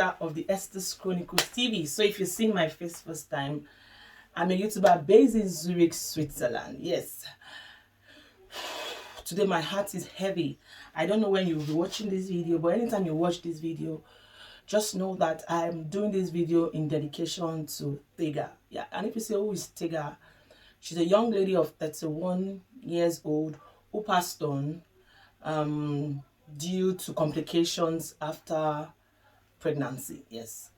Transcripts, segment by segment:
Tega of the Esther's Chronicles TV. So if you're seeing my face first time, I'm a YouTuber based in Zurich, Switzerland. Yes. Today my heart is heavy. I don't know when you'll be watching this video, but anytime you watch this video, just know that I'm doing this video in dedication to Tega. Yeah, and if you say, who is Tega? She's a young lady of 31 years old who passed on due to complications after pregnancy. Yes.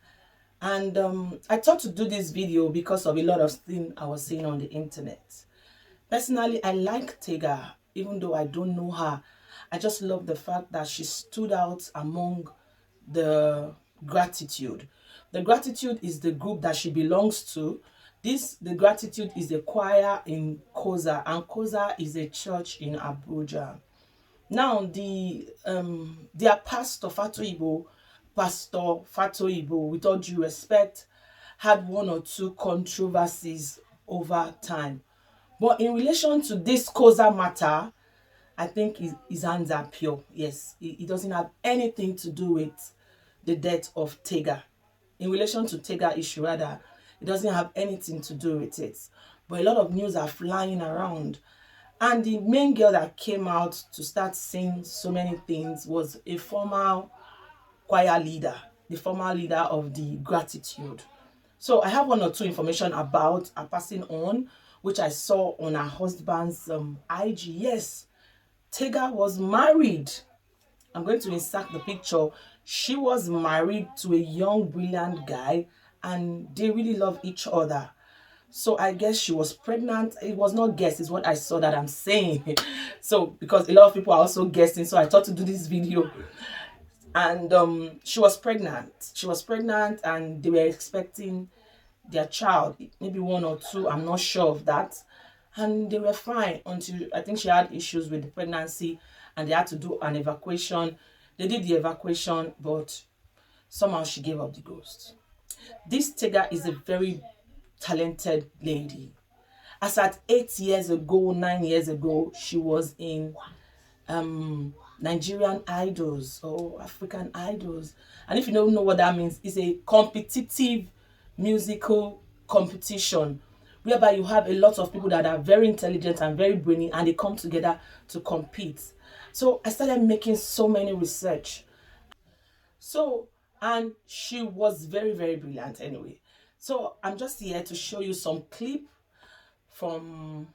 And I thought to do this video because of a lot of things I was seeing on the internet. Personally, I like Tega, even though I don't know her. I just love the fact that she stood out among the Gratitude. The Gratitude is the group that she belongs to. The Gratitude is a choir in COZA, and COZA is a church in Abuja. Now, their pastor Fatoibo, with all due respect, had one or two controversies over time. But in relation to this COZA matter, I think his hands are pure. Yes, it doesn't have anything to do with the death of Tega. In relation to Tega issue, rather, it doesn't have anything to do with it. But a lot of news are flying around. And the main girl that came out to start saying so many things was a former choir leader, the former leader of the Gratitude. So I have one or two information about her passing on, which I saw on her husband's IG. Yes, Tega was married. I'm going to insert the picture. She was married to a young, brilliant guy, and they really love each other. So I guess she was pregnant. It was not guess, it's what I saw that I'm saying. So because a lot of people are also guessing, so I thought to do this video. And she was pregnant. She was pregnant, and they were expecting their child, maybe one or two. I'm not sure of that. And they were fine until I think she had issues with the pregnancy, and they had to do an evacuation. They did the evacuation, but somehow she gave up the ghost. This Tega is a very talented lady. As at 9 years ago, she was in Nigerian Idols or African Idols. And if you don't know what that means, it's a competitive musical competition whereby you have a lot of people that are very intelligent and very brainy, and they come together to compete. So I started making so many research. And she was very, very brilliant anyway. So I'm just here to show you some clip from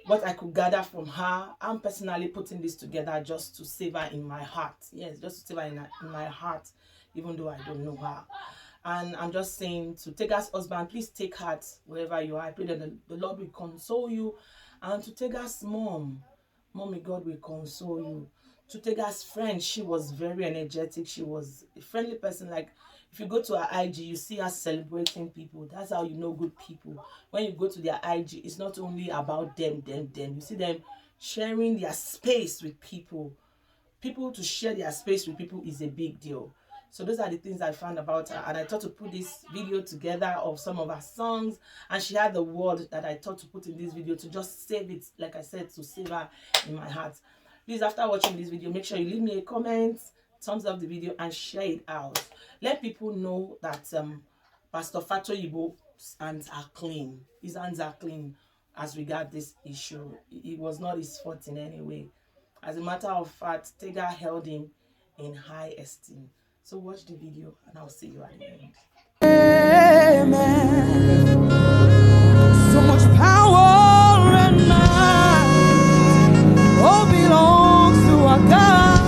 what I could gather from her. I'm personally putting this together just to save her in my heart. Yes, just to save her in my heart, even though I don't know her. And I'm just saying to Tega's husband, please take heart wherever you are. I pray that the Lord will console you. And to Tega's mom, Mommy, God will console you. To Tega's friend, she was very energetic. She was a friendly person. Like, if you go to her IG, you see her celebrating people. That's how you know good people. When you go to their IG, it's not only about them. You see them sharing their space with people. People to share their space with people is a big deal. So those are the things I found about her. And I thought to put this video together of some of her songs. And she had the word that I thought to put in this video to just save it, like I said, to save her in my heart. Please, after watching this video, make sure you leave me a comment, thumbs up the video, and share it out. Let people know that Pastor Fatoibo's hands are clean. His hands are clean as regards this issue. It was not his fault in any way. As a matter of fact, Tega held him in high esteem. So watch the video, and I'll see you at the end. Amen. So much power and might, all belongs to our God,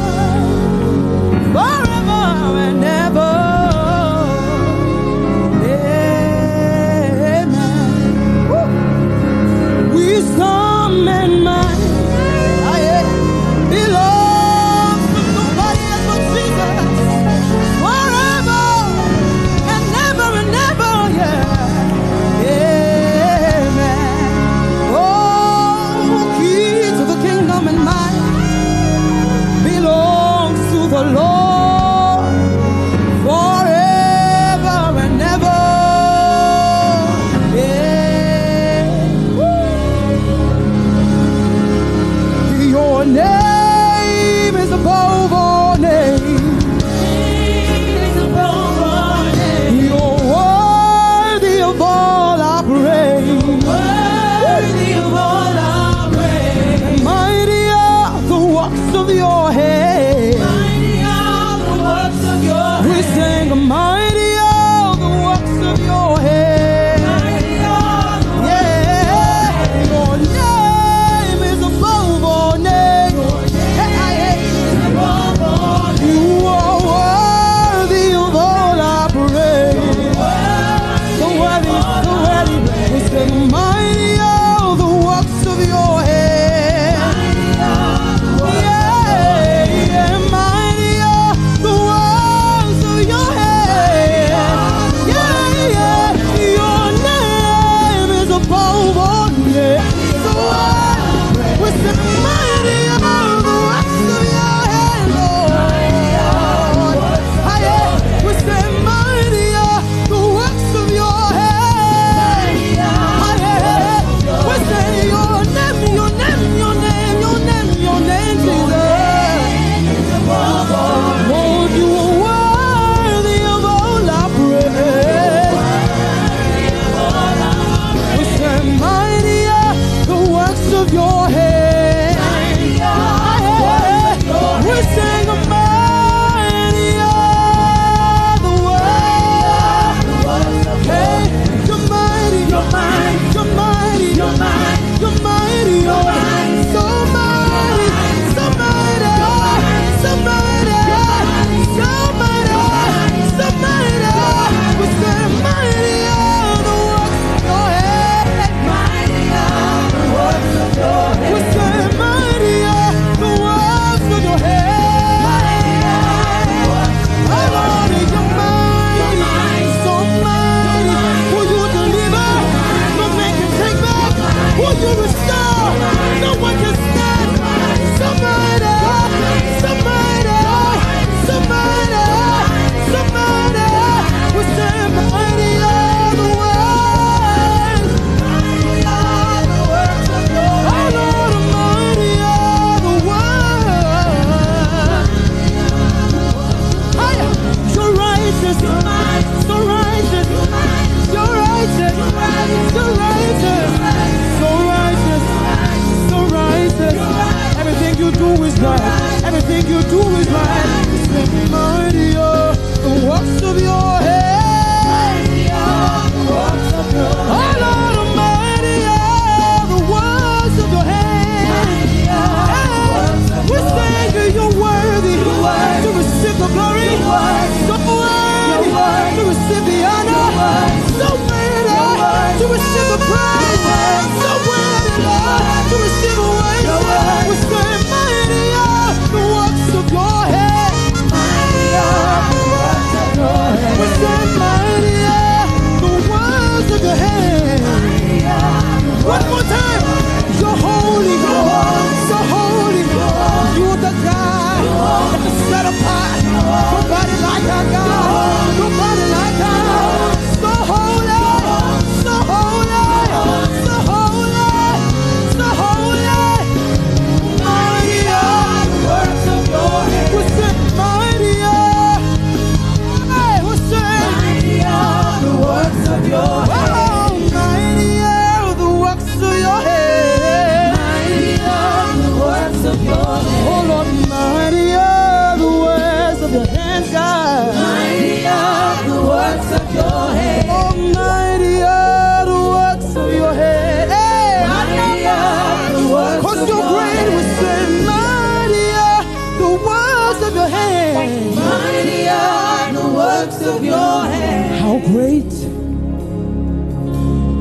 forever and ever. Amen. Woo. Wisdom and might belongs to nobody else but Jesus, forever and ever and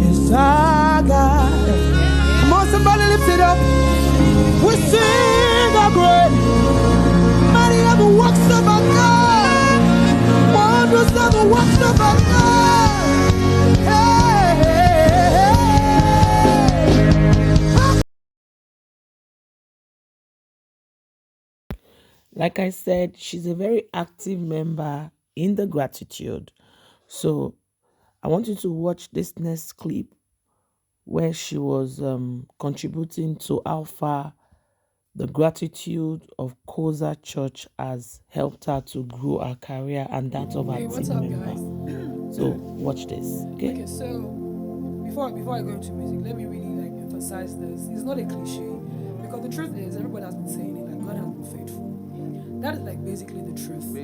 is our God. Come on, somebody lift it up. We sing our great, mighty are the works of our God. Wondrous are the works of our God. Hey, hey, hey. Like I said, she's a very active member in the gratitude. So I want you to watch this next clip where she was contributing to how far the gratitude of Coza Church has helped her to grow her career and that of her What's team up, member. guys? So watch this. Okay. Okay, so before I go into music, let me really emphasize this. It's not a cliche because the truth is everybody has been saying it. Like God has been faithful. That is basically the truth.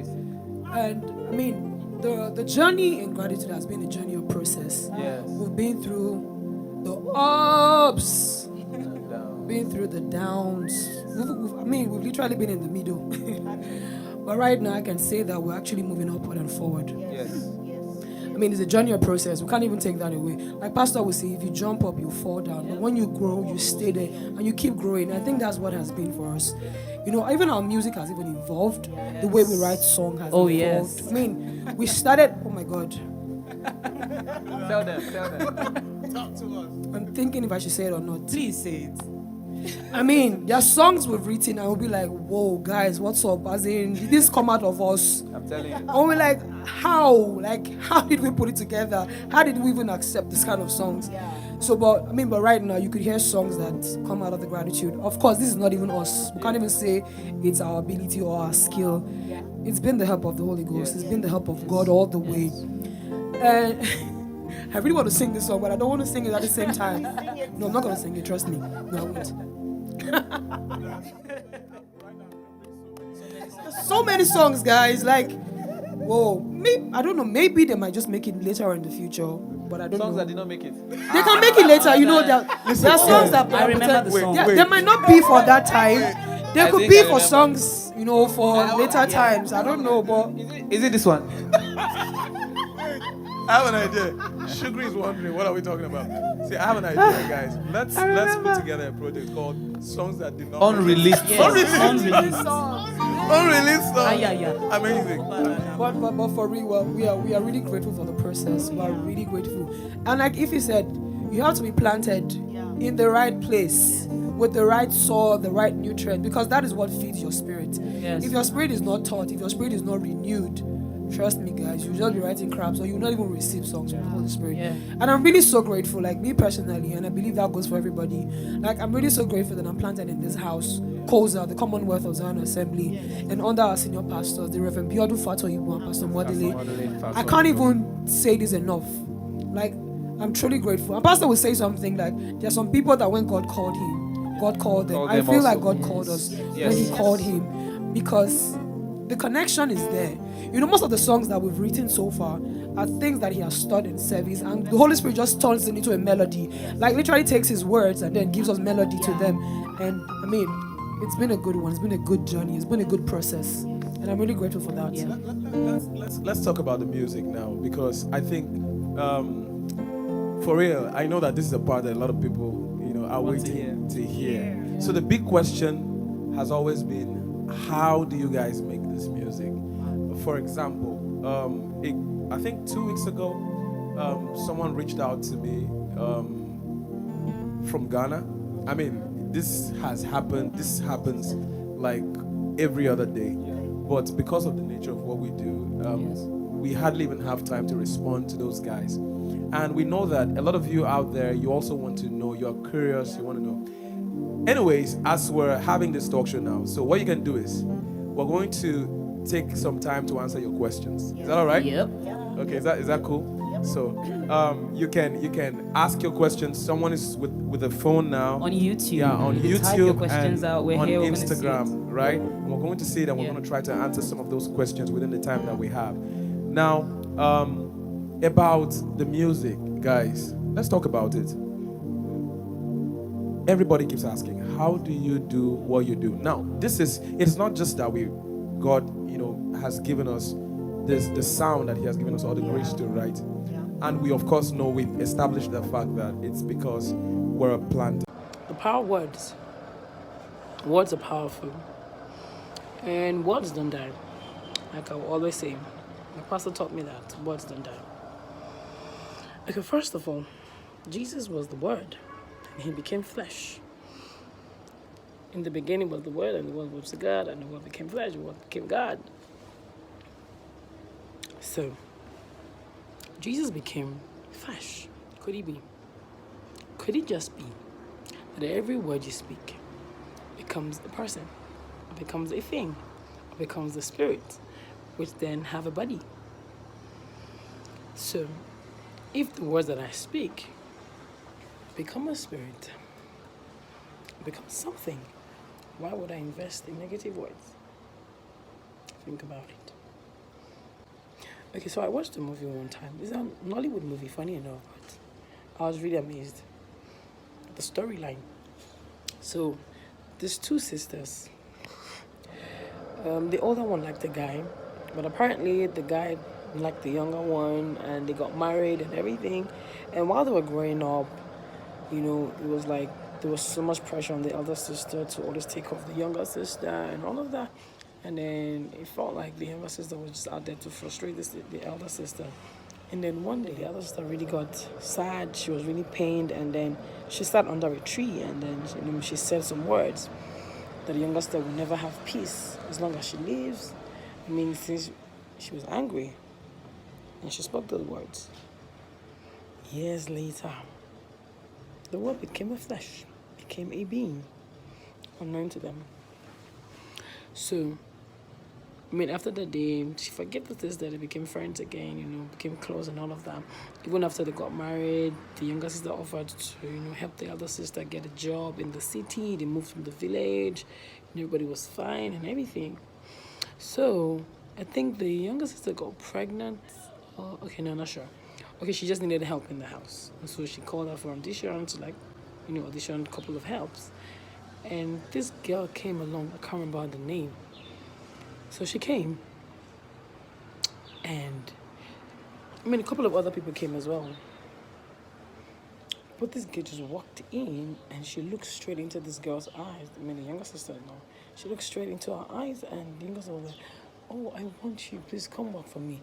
And I mean, the journey in gratitude has been a journey of process. Yes. We've been through the ups, been through the downs. We've literally been in the middle. But right now, I can say that we're actually moving upward and forward. Yes. I mean, it's a journey of process. We can't even take that away. Like Pastor would say, if you jump up, you fall down. But when you grow, you stay there and you keep growing. I think that's what has been for us. You know, even our music has even evolved. The way we write song has evolved. Yes. I mean, we started, oh my God. Tell them. Talk to us. I'm thinking if I should say it or not. Please say it. I mean, there are songs we've written and we'll be like, whoa, guys, what's up? As in, did this come out of us? I'm telling you. And we're like, how? Like, how did we put it together? How did we even accept this kind of songs? So, but right now, you could hear songs that come out of the gratitude. Of course, this is not even us. We can't even say it's our ability or our skill. It's been the help of the Holy Ghost. It's been the help of God all the way. And I really want to sing this song, but I don't want to sing it at the same time. No, I'm not going to sing it, trust me. No, I won't. So many songs, guys. Like, whoa. I don't know. Maybe they might just make it later in the future, but I don't Songs know. that did not make it. They can make it later. You know, there are songs that I remember the song. They might not be for that time. They I could think be I for remember. songs, you know, for later times. I don't know, but Is it this one? I have an idea. Sugary is wondering, what are we talking about? See, I have an idea, guys. Let's put together a project called Songs That Did Not Unreleased. Yes. Unreleased songs. Yeah. Amazing. but for real, we are really grateful for the process. We are really grateful. And like if you said, you have to be planted in the right place with the right soil, the right nutrient, because that is what feeds your spirit. Yes. If your spirit is not taught, if your spirit is not renewed, trust me, guys, you'll just be writing craps or you'll not even receive songs from the Holy Spirit. Yeah. And I'm really so grateful, like me personally, and I believe that goes for everybody. Like, I'm really so grateful that I'm planted in this house, COZA, the Commonwealth of Zion Assembly, and under our senior pastors, the Reverend Biodu Fatoyibu and Pastor Modele. I can't even say this enough. Like, I'm truly grateful. And Pastor will say something like, there are some people that when God called him, God called them. Called I them feel like also. God called us Yes. when he called him, because the connection is there. You know, most of the songs that we've written so far are things that he has studied in service, and the Holy Spirit just turns it into a melody. Like, literally takes his words and then gives us melody to them. And I mean, it's been a good one. It's been a good journey. It's been a good process, and I'm really grateful for that. Yeah. Let's talk about the music now, because I think, for real, I know that this is a part that a lot of people, are Want to waiting to hear. So the big question has always been, how do you guys make this music? For example, I think 2 weeks ago, someone reached out to me from Ghana. I mean, this happens like every other day. But because of the nature of what we do, we hardly even have time to respond to those guys. And we know that a lot of you out there, you also want to know, you're curious, you want to know. Anyways, as we're having this talk show now, so what you can do is, we're going to take some time to answer your questions. Is that all right? Yep. Okay, is that cool? So, you can ask your questions. Someone is with the phone now. On YouTube. Yeah, on You YouTube type your questions and out. We're on here. We're gonna see Instagram, it. right? And we're going to see it, and we're Yeah. going to try to answer some of those questions within the time that we have. Now, about the music, guys, let's talk about it. Everybody keeps asking, how do you do what you do? Now, it's not just that God, has given us the sound that he has given us, all the grace to write. And we, of course, know we've established the fact that it's because we're a plant. The power of words. Words are powerful. And words don't die. Like I will always say. My pastor taught me that. Words don't die. Okay, first of all, Jesus was the Word. And he became flesh. In the beginning was the Word, and the Word was God, and the Word became flesh, and the Word became God. So, Jesus became flesh. Could he be? Could it just be that every word you speak becomes a person, or becomes a thing, or becomes a spirit, which then have a body? So, if the words that I speak become a spirit, become something, why would I invest in negative words? Think about it. Okay, so I watched a movie one time. It's a Nollywood movie, funny enough, but I was really amazed at the storyline. So, there's two sisters. The older one liked the guy, but apparently the guy liked the younger one, and they got married and everything. And while they were growing up, you know, it was like there was so much pressure on the elder sister to always take off the younger sister and all of that. And then it felt like the younger sister was just out there to frustrate the elder sister. And then one day, the elder sister really got sad. She was really pained, and then she sat under a tree, and then she said some words that the younger sister will never have peace as long as she lives. I mean, since she was angry, and she spoke those words. Years later, the word became a flesh, became a being, unknown to them. So, I mean, after that day, she forget the sister, they became friends again, you know, became close and all of that. Even after they got married, the younger sister offered to, you know, help the elder sister get a job in the city. They moved from the village, and everybody was fine and everything. So, I think the younger sister got pregnant. Okay, no, not sure. Okay, she just needed help in the house. And so she called her for auditions, like, you know, auditioned a couple of helps. And this girl came along, I can't remember the name. So she came, and I mean, a couple of other people came as well. But this girl just walked in, and she looked straight into this girl's eyes. I mean, the younger sister, no. She looked straight into her eyes, and the younger sister was like, "Oh, I want you. Please come work for me.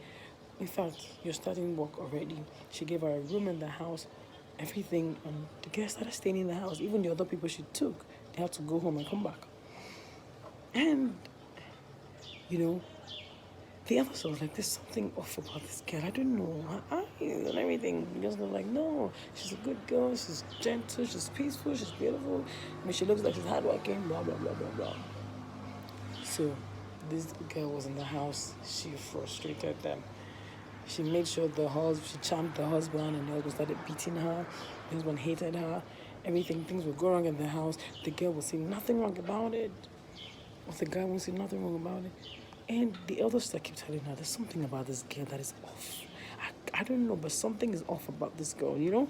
In fact, you're starting work already." She gave her a room in the house, everything, and the girl started staying in the house. Even the other people she took, they had to go home and come back. And, you know, the other side was like, there's something off about this girl. I don't know, her eyes and everything. The girls were like, no, she's a good girl, she's gentle, she's peaceful, she's beautiful. I mean, she looks like she's hardworking, blah, blah, blah, blah, blah. So, this girl was in the house. She frustrated them. She made sure she charmed the husband, and the husband started beating her. The husband hated her. Everything, things would go wrong in the house. The girl would say nothing wrong about it. Or the guy would say nothing wrong about it. And the elder sister kept telling her, there's something about this girl that is off. I don't know, but something is off about this girl, you know?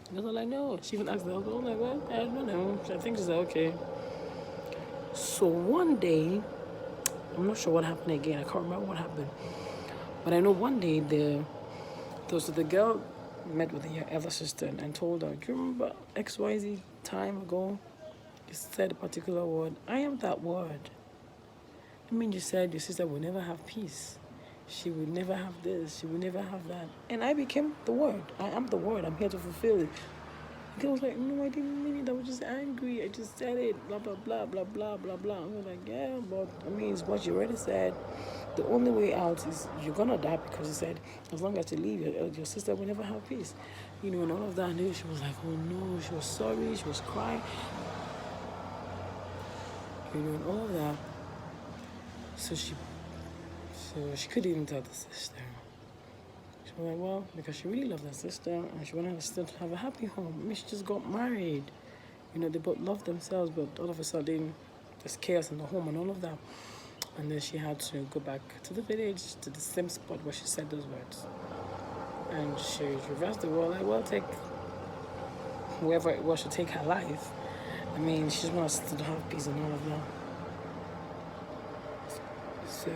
And they're like, no. She even asked the husband, I'm like, well, I don't know. I think she's okay. So one day, I'm not sure what happened again. I can't remember what happened. But I know one day the girl met with the elder sister and told her, do you remember XYZ time ago? You said a particular word. I am that word. I mean, you said your sister will never have peace. She will never have this. She will never have that. And I became the word. I am the word. I'm here to fulfill it. The girl was like, no, I didn't mean it. I was just angry. I just said it. Blah, blah, blah, blah, blah, blah, blah. I was like, yeah, but I mean, it's what you already said. The only way out is you're going to die, because you said, as long as you leave, your sister will never have peace. You know, and all of that. And she was like, oh no, she was sorry. She was crying. You know, and all of that. So she couldn't even tell the sister. She was like, well, because she really loved her sister, and she wanted her sister to have a happy home. I mean, she just got married. You know, they both loved themselves, but all of a sudden, there's chaos in the home and all of that. And then she had to go back to the village, to the same spot where she said those words. And she reversed the role, like, well, take whoever it was to take her life. I mean, she just wants to have peace and all of that. So,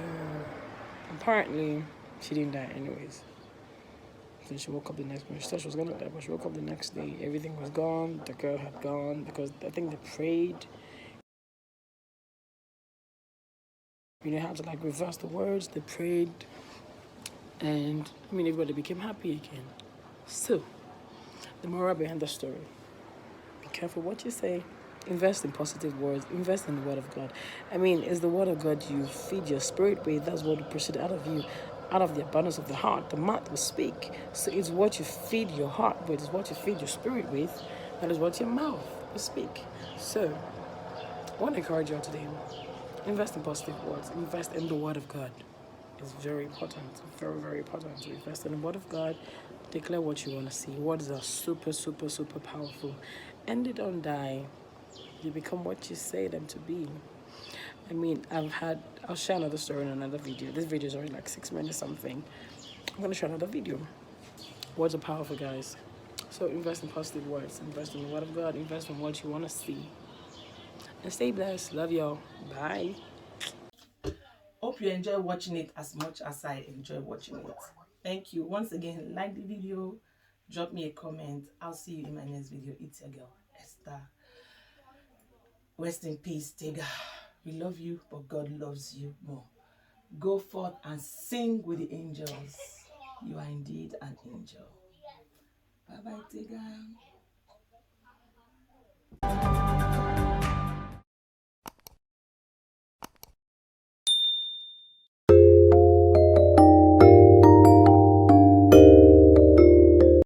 apparently, she didn't die anyways. and she woke up the next morning. She thought she was gonna die, but she woke up the next day. Everything was gone. The girl had gone because I think they prayed. You know, had to like reverse the words. They prayed, and I mean, everybody became happy again. So, the moral behind the story: be careful what you say. Invest in positive words. Invest in the Word of God. I mean, it's the Word of God you feed your spirit with. That's what will proceed out of you, out of the abundance of the heart. The mouth will speak. So it's what you feed your heart with. It's what you feed your spirit with. That is what your mouth will speak. So, I want to encourage you all today. Invest in positive words. Invest in the Word of God. It's very important. Very, very important to invest in the Word of God. Declare what you want to see. Words are super, super, super powerful. And they don't die. You become what you say them to be. I mean, I'll share another story in another video. This video is already like 6 minutes something. I'm going to share another video. Words are powerful, guys. So invest in positive words. Invest in the Word of God. Invest in what you want to see. And stay blessed. Love y'all. Bye. Hope you enjoy watching it as much as I enjoy watching it. Thank you. Once again, like the video, drop me a comment. I'll see you in my next video. It's your girl, Esther. Rest in peace, Tega. We love you, but God loves you more. Go forth and sing with the angels. You are indeed an angel. Bye-bye, Tega.